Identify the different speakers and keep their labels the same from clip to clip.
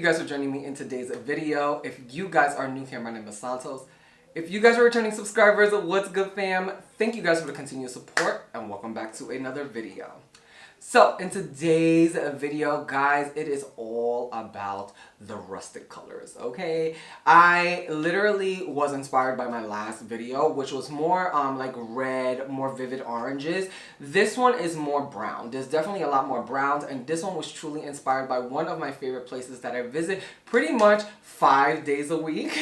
Speaker 1: guys for joining me in today's video. If you guys are new here, my name is Santos. If you guys are returning subscribers, what's good fam? Thank you guys for the continued support and welcome back to another video. So in today's video, guys, it is all about the rustic colors, okay? I literally was inspired by my last video, which was more like red, more vivid oranges. This one is more brown. There's definitely a lot more browns, and this one was truly inspired by one of my favorite places that I visit pretty much 5 days a week,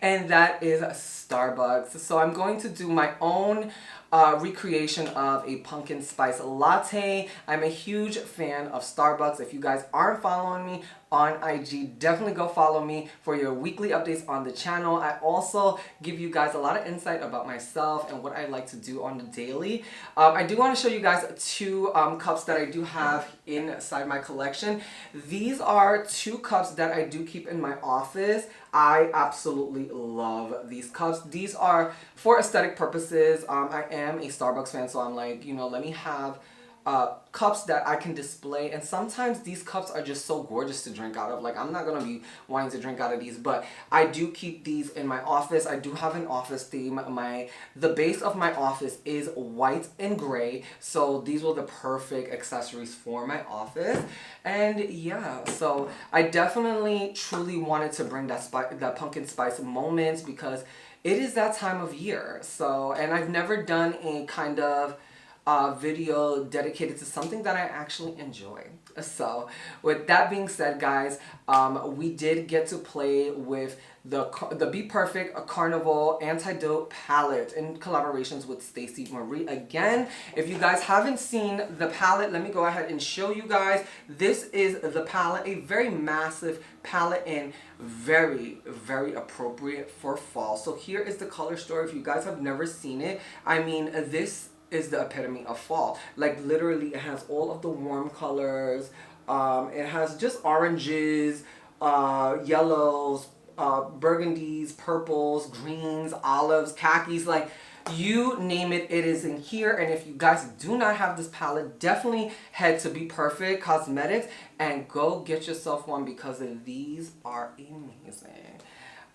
Speaker 1: and that is Starbucks. So I'm going to do my own recreation of a pumpkin spice latte. I'm a huge fan of Starbucks. If you guys aren't following me on IG, definitely go follow me for your weekly updates on the channel. I also give you guys a lot of insight about myself and what I like to do on the daily. I do want to show you guys two cups that I do have inside my collection. These are two cups that I do keep in my office. I absolutely love these cups. These are for aesthetic purposes. I am a Starbucks fan, so I'm like, you know, let me have cups that I can display, and sometimes these cups are just so gorgeous to drink out of. Like, I'm not gonna be wanting to drink out of these, but I do keep these in my office. I do have an office theme. The base of my office is white and gray, so these were the perfect accessories for my office. And yeah, so I definitely truly wanted to bring that pumpkin spice moment because it is that time of year. So, and I've never done a kind of video dedicated to something that I actually enjoy. So with that being said, guys, we did get to play with the Bperfect Carnival Antidote palette in collaborations with Stacey Marie. Again, if you guys haven't seen the palette, let me go ahead and show you guys. This is the palette, a very massive palette and very, very appropriate for fall. So here is the color story. If you guys have never seen it, I mean, this is the epitome of fall. Like, literally, it has all of the warm colors. It has just oranges, yellows, burgundies, purples, greens, olives, khakis. Like, you name it, it is in here. And if you guys do not have this palette, definitely head to Bperfect Cosmetics and go get yourself one because these are amazing.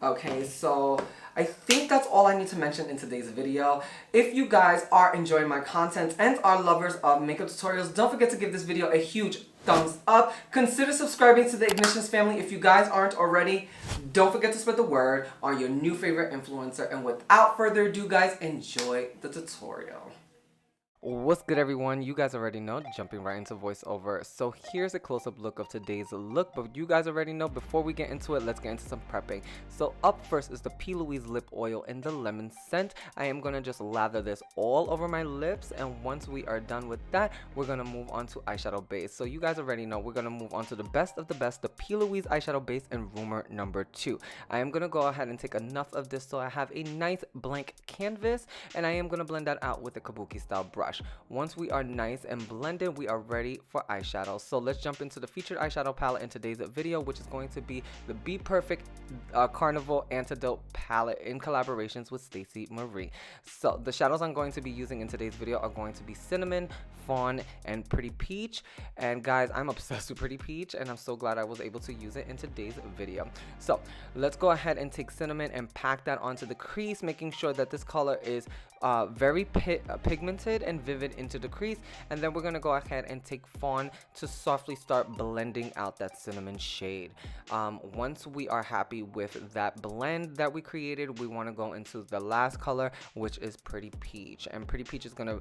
Speaker 1: Okay, so I think that's all I need to mention in today's video. If you guys are enjoying my content and are lovers of makeup tutorials, don't forget to give this video a huge thumbs up. Consider subscribing to the Ignitions family if you guys aren't already. Don't forget to spread the word on your new favorite influencer. And without further ado, guys, enjoy the tutorial. What's good, everyone? You guys already know, jumping right into voiceover. So here's a close-up look of today's look, but you guys already know. Before we get into it, let's get into some prepping. So up first is the Plouise lip oil in the lemon scent. I am gonna just lather this all over my lips, and once we are done with that, we're gonna move on to eyeshadow base. So you guys already know, we're gonna move on to the best of the best, the Plouise eyeshadow base in Rumor number 2. I am gonna go ahead and take enough of this so I have a nice blank canvas, and I am gonna blend that out with a kabuki style brush. Once we are nice and blended, we are ready for eyeshadow. So let's jump into the featured eyeshadow palette in today's video, which is going to be the Bperfect Carnival Antidote palette in collaborations with Stacey Marie. So the shadows I'm going to be using in today's video are going to be Cinnamon, Fawn, and Pretty Peach. And guys, I'm obsessed with Pretty Peach, and I'm so glad I was able to use it in today's video. So let's go ahead and take Cinnamon and pack that onto the crease, making sure that this color is very pigmented and vivid into the crease. And then we're going to go ahead and take Fawn to softly start blending out that cinnamon shade. Once we are happy with that blend that we created, we want to go into the last color, which is Pretty Peach. And Pretty Peach is going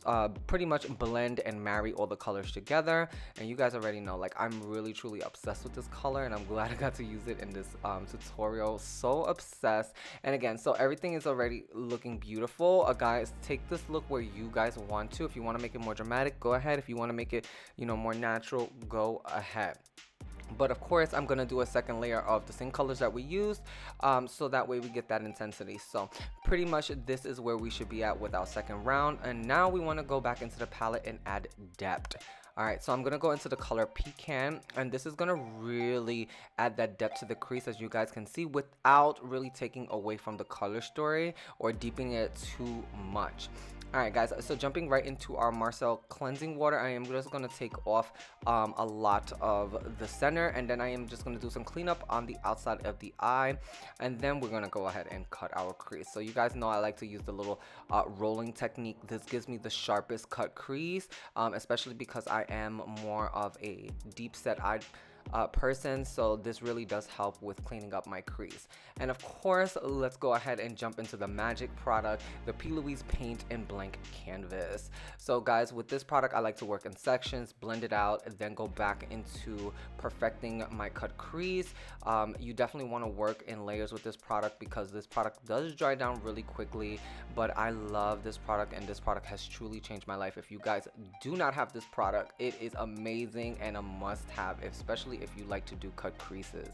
Speaker 1: to pretty much blend and marry all the colors together. And you guys already know, like, I'm really truly obsessed with this color, and I'm glad I got to use it in this tutorial. So obsessed. And again, so everything is already looking beautiful. Guys, take this look where you guys want to. If you want to make it more dramatic, go ahead. If you want to make it, you know, more natural, go ahead. But of course, I'm going to do a second layer of the same colors that we used, so that way we get that intensity. So pretty much this is where we should be at with our second round. And now we want to go back into the palette and add depth. Alright, so I'm going to go into the color Pecan, and this is going to really add that depth to the crease, as you guys can see, without really taking away from the color story or deepening it too much. Alright guys, so jumping right into our Marcel cleansing water, I am just going to take off a lot of the center, and then I am just going to do some cleanup on the outside of the eye, and then we're going to go ahead and cut our crease. So you guys know I like to use the little rolling technique. This gives me the sharpest cut crease, especially because I am more of a deep set eye person, so this really does help with cleaning up my crease. And of course, let's go ahead and jump into the magic product, the Plouise Paint and Blank Canvas. So guys, with this product I like to work in sections, blend it out, and then go back into perfecting my cut crease. You definitely want to work in layers with this product because this product does dry down really quickly, but I love this product, and this product has truly changed my life. If you guys do not have this product, it is amazing and a must-have, especially if you like to do cut creases.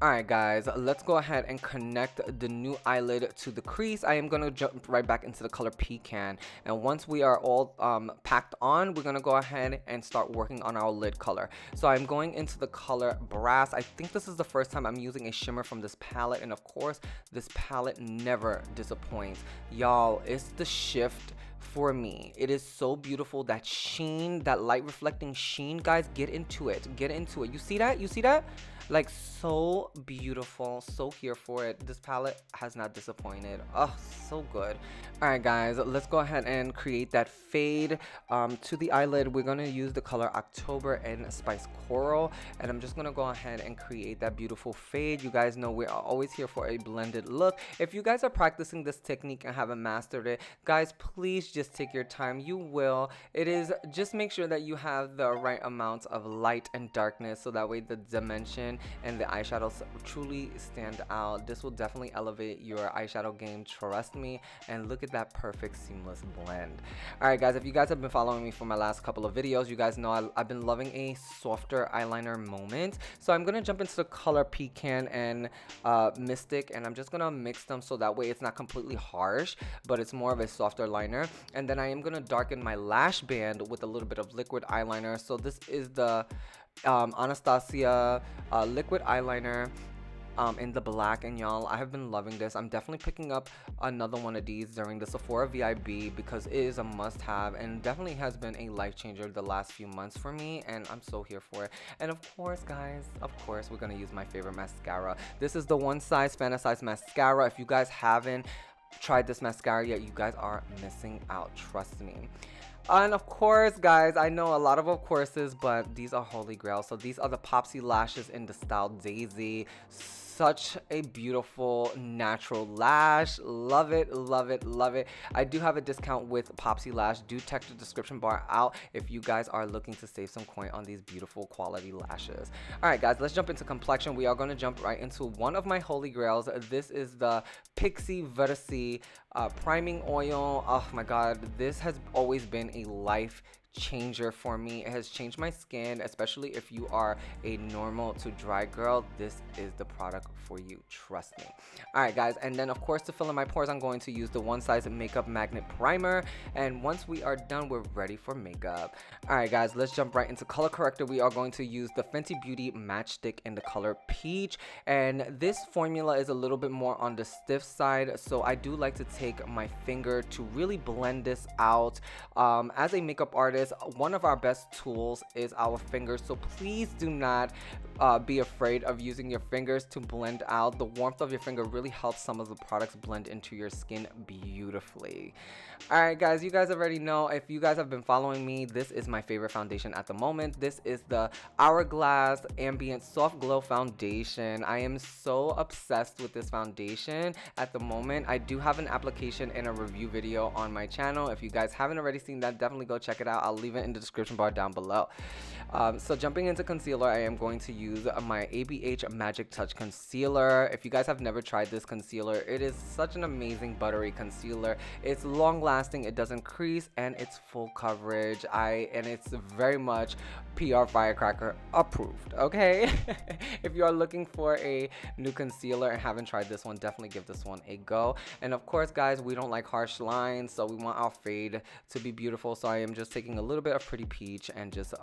Speaker 1: Alright guys, let's go ahead and connect the new eyelid to the crease. I am going to jump right back into the color Pecan, and once we are all packed on, we're going to go ahead and start working on our lid color. So I'm going into the color Brass. I think this is the first time I'm using a shimmer from this palette, and of course this palette never disappoints. Y'all, it's the shift for me. It is so beautiful. That sheen, that light reflecting sheen, guys, get into it. You see that? Like, so beautiful, so here for it. This palette has not disappointed. Oh, so good. All right guys, let's go ahead and create that fade to the eyelid. We're going to use the color October and Spice Coral, and I'm just going to go ahead and create that beautiful fade. You guys know we are always here for a blended look. If you guys are practicing this technique and haven't mastered it, guys, please just take your time. You will. It is just make sure that you have the right amount of light and darkness, so that way the dimension and the eyeshadows truly stand out. This will definitely elevate your eyeshadow game, trust me. And look at that perfect seamless blend. Alright guys, if you guys have been following me for my last couple of videos, you guys know I've been loving a softer eyeliner moment. So I'm gonna jump into the color Pecan and Mystic, and I'm just gonna mix them so that way it's not completely harsh, but it's more of a softer liner. And then I am gonna darken my lash band with a little bit of liquid eyeliner. So this is the Anastasia liquid eyeliner in the black, and y'all, I have been loving this. I'm definitely picking up another one of these during the Sephora VIB because it is a must-have and definitely has been a life changer the last few months for me, and I'm so here for it. And of course guys, we're gonna use my favorite mascara. This is the One Size Fantasize mascara. If you guys haven't tried this mascara yet, you guys are missing out, trust me. And of course guys, I know a lot of courses, but these are holy grail. So these are the Popsy lashes in the style Daisy. Such a beautiful natural lash. Love it, love it, love it. I do have a discount with Popsy Lash. Do check the description bar out if you guys are looking to save some coin on these beautiful quality lashes. Alright guys, let's jump into complexion. We are going to jump right into one of my holy grails. This is the Pixi Versi priming oil. Oh my god, this has always been a life changer for me. It has changed my skin, especially if you are a normal to dry girl. This is the product for you, trust me. Alright guys, and then of course to fill in my pores, I'm going to use the One Size Makeup Magnet Primer, and once we are done, we're ready for makeup. Alright guys, let's jump right into color corrector. We are going to use the Fenty Beauty Matchstick in the color Peach, and this formula is a little bit more on the stiff side, so I do like to take my finger to really blend this out. As a makeup artist, one of our best tools is our fingers, so please do not be afraid of using your fingers to blend out. The warmth of your finger really helps some of the products blend into your skin beautifully. Alright guys, you guys already know, if you guys have been following me, this is my favorite foundation at the moment. This is the HourGlass Ambient Soft Glow Foundation. I am so obsessed with this foundation at the moment. I do have an application and a review video on my channel. If you guys haven't already seen that, definitely go check it out. I'll leave it in the description bar down below. So jumping into concealer, I am going to use my ABH Magic Touch Concealer. If you guys have never tried this concealer, it is such an amazing buttery concealer. It's long lasting, it doesn't crease, and it's full coverage. And it's very much PR Firecracker approved, okay? If you are looking for a new concealer and haven't tried this one, definitely give this one a go. And of course guys, we don't like harsh lines, so we want our fade to be beautiful, so I am just taking a a little bit of Pretty Peach and just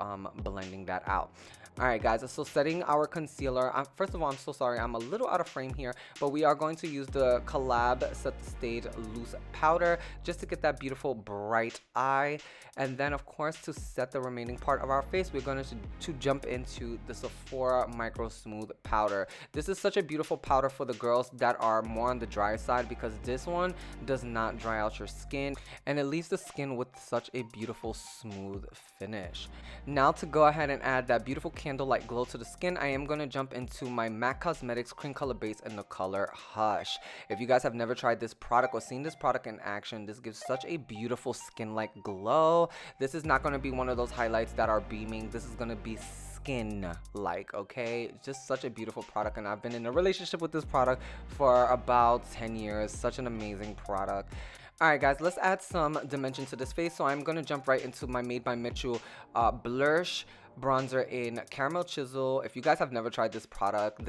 Speaker 1: blending that out. All right, guys, so setting our concealer. First of all, I'm so sorry, I'm a little out of frame here, but we are going to use the Collab Set the Stage Loose Powder just to get that beautiful bright eye. And then, of course, to set the remaining part of our face, we're going to jump into the Sephora Micro Smooth Powder. This is such a beautiful powder for the girls that are more on the dry side, because this one does not dry out your skin, and it leaves the skin with such a beautiful smooth finish. Now, to go ahead and add that beautiful candlelight glow to the skin, I am going to jump into my MAC Cosmetics cream color base in the color Hush. If you guys have never tried this product or seen this product in action, this gives such a beautiful skin-like glow. This is not going to be one of those highlights that are beaming. This is going to be skin like, okay? Just such a beautiful product, and I've been in a relationship with this product for about 10 years. Such an amazing product. Alright, guys, let's add some dimension to this face. So I'm going to jump right into my Made by Mitchell BLURSH bronzer in Caramel Chisel. If you guys have never tried this product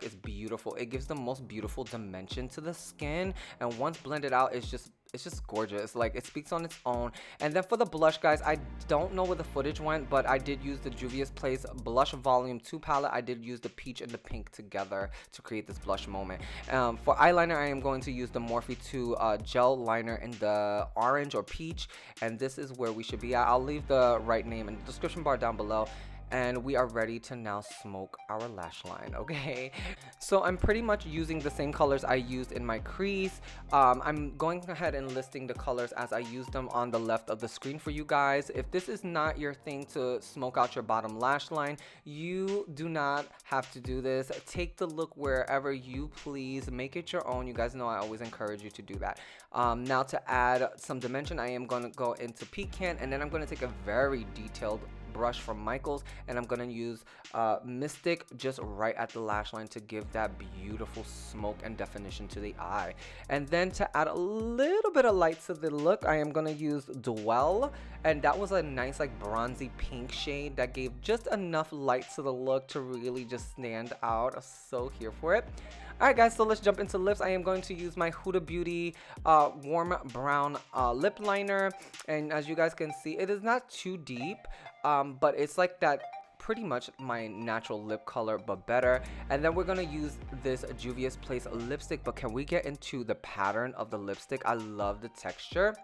Speaker 1: is beautiful. It gives the most beautiful dimension to the skin, and once blended out, it's just gorgeous. Like, it speaks on its own. And then for the blush, guys, I don't know where the footage went, but I did use the Juvia's Place Blush Volume 2 palette. I did use the peach and the pink together to create this blush moment. For eyeliner, I am going to use the Morphe 2 gel liner in the orange or peach, and this is where we should be at. I'll leave the right name in the description bar down below. And we are ready to now smoke our lash line, okay? So I'm pretty much using the same colors I used in my crease. I'm going ahead and listing the colors as I use them on the left of the screen for you guys. If this is not your thing to smoke out your bottom lash line, you do not have to do this. Take the look wherever you please. Make it your own. You guys know I always encourage you to do that. Now to add some dimension, I am going to go into Pecan, and then I'm going to take a very detailed brush from Michaels, and I'm gonna use Mystic just right at the lash line to give that beautiful smoke and definition to the eye. And then to add a little bit of light to the look, I am gonna use Dwell, and that was a nice like bronzy pink shade that gave just enough light to the look to really just stand out. I'm so here for it. Alright, guys, so let's jump into lips. I am going to use my Huda Beauty warm brown lip liner, and as you guys can see, it is not too deep, but it's like that pretty much my natural lip color, but better. And then we're gonna use this Juvia's Place lipstick, but can we get into the pattern of the lipstick? I love the texture.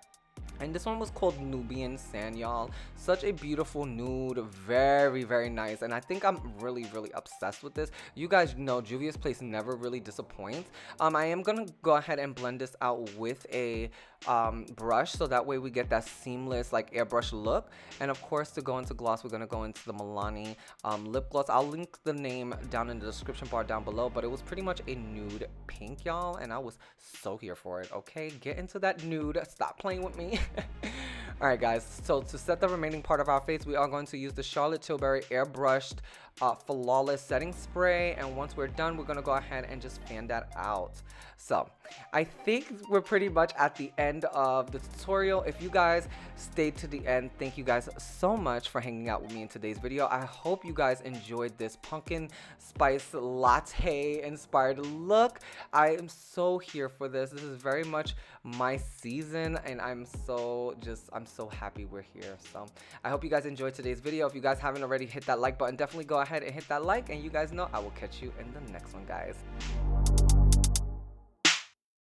Speaker 1: And this one was called Nubian Sand, y'all. Such a beautiful nude, very, very nice. And I think I'm really, really obsessed with this. You guys know Juvia's Place never really disappoints. I am gonna go ahead and blend this out with a brush, so that way we get that seamless like airbrush look. And of course, to go into gloss, we're gonna go into the Milani lip gloss. I'll link the name down in the description bar down below, but it was pretty much a nude pink, y'all, and I was so here for it. Okay, get into that nude. Stop playing with me. Alright, guys, so to set the remaining part of our face, we are going to use the Charlotte Tilbury airbrushed flawless setting spray, and once we're done, we're going to go ahead and just fan that out. So I think we're pretty much at the end of the tutorial. If you guys stayed to the end, thank you guys so much for hanging out with me in today's video. I hope you guys enjoyed this pumpkin spice latte inspired look. I am so here for this. This is very much my season, and I'm so happy we're here. So I hope you guys enjoyed today's video. If you guys haven't already, hit that like button. Definitely go ahead and hit that like, and you guys know I will catch you in the next one, guys.